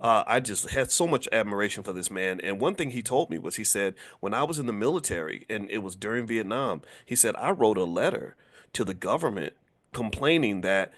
I just had so much admiration for this man. And one thing he told me was, he said, when I was in the military and it was during Vietnam, he said, I wrote a letter to the government complaining that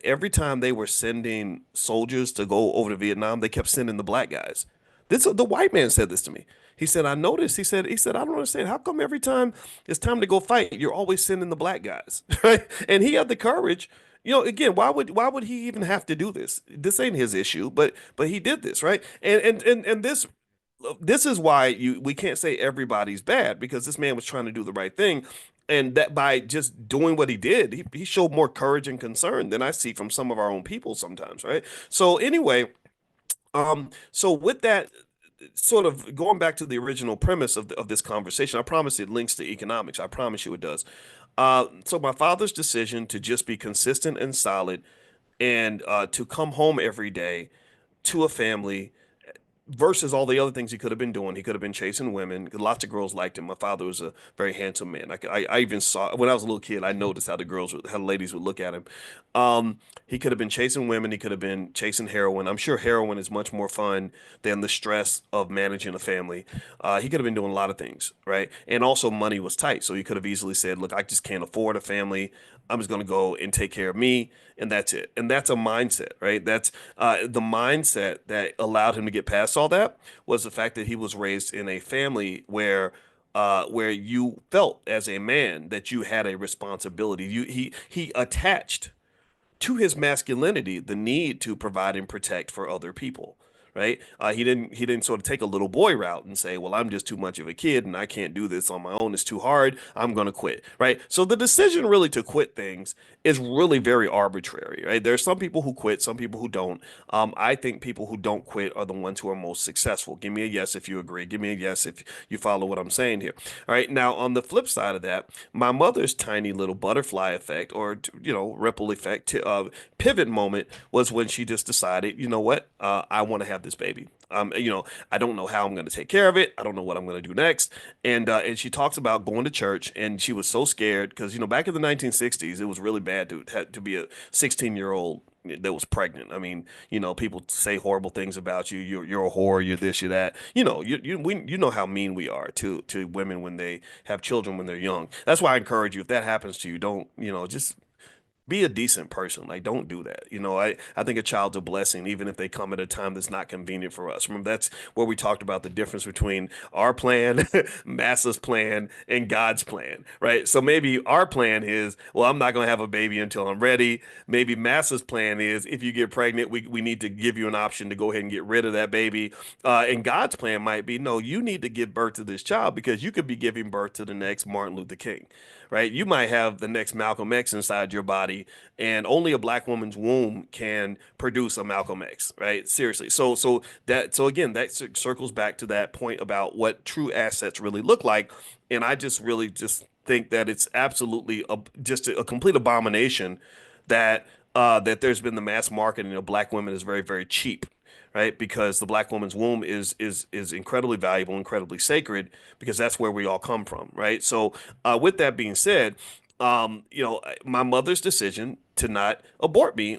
every time they were sending soldiers to go over to Vietnam, they kept sending the black guys. The white man said this to me. He said, I noticed. He said, I don't understand. How come every time it's time to go fight, you're always sending the black guys, right? And he had the courage. Again, why would he even have to do this? This ain't his issue, but he did this, right? And this is why we can't say everybody's bad, because this man was trying to do the right thing. And that by just doing what he did, he showed more courage and concern than I see from some of our own people sometimes, right? So anyway, so with that, sort of going back to the original premise of this conversation, I promise it links to economics. I promise you it does. So my father's decision to just be consistent and solid, and to come home every day to a family versus all the other things he could have been doing. He could have been chasing women. Lots of girls liked him. My father was a very handsome man. I even saw when I was a little kid. I noticed how the ladies would look at him. He could have been chasing women. He could have been chasing heroin. I'm sure heroin is much more fun than the stress of managing a family. He could have been doing a lot of things, right? And also, money was tight, so he could have easily said, "Look, I just can't afford a family. I'm just going to go and take care of me, and that's it." And that's a mindset, right? That's the mindset that allowed him to get past all that was the fact that he was raised in a family where you felt as a man that you had a responsibility. He attached to his masculinity the need to provide and protect for other people, right? He didn't sort of take a little boy route and say, well, I'm just too much of a kid and I can't do this on my own. It's too hard. I'm going to quit, right? So the decision really to quit things is really very arbitrary, right? There's some people who quit, some people who don't. I think people who don't quit are the ones who are most successful. Give me a yes if you agree. Give me a yes if you follow what I'm saying here. All right. Now, on the flip side of that, my mother's tiny little butterfly effect, or ripple effect, pivot moment was when she just decided, you know what, I want to have this baby. I don't know how I'm going to take care of it. I don't know what I'm going to do next. And she talks about going to church, and she was so scared because back in the 1960s, it was really bad to be a 16-year-old that was pregnant. I mean, people say horrible things about you. You're a whore. You're this. You're that. You know how mean we are to women when they have children when they're young. That's why I encourage you, if that happens to you, don't just be a decent person. Like, don't do that. I think a child's a blessing, even if they come at a time that's not convenient for us. Remember, that's where we talked about the difference between our plan, Massa's plan, and God's plan, right? So maybe our plan is, well, I'm not going to have a baby until I'm ready. Maybe Massa's plan is, if you get pregnant, we need to give you an option to go ahead and get rid of that baby. And God's plan might be, no, you need to give birth to this child because you could be giving birth to the next Martin Luther King, right? You might have the next Malcolm X inside your body, and only a black woman's womb can produce a Malcolm X, right? Seriously. So again, that circles back to that point about what true assets really look like, and I just really just think that it's absolutely just a complete abomination that there's been the mass marketing of black women is very, very cheap, right? Because the black woman's womb is incredibly valuable, incredibly sacred, because that's where we all come from, right? So, with that being said, my mother's decision to not abort me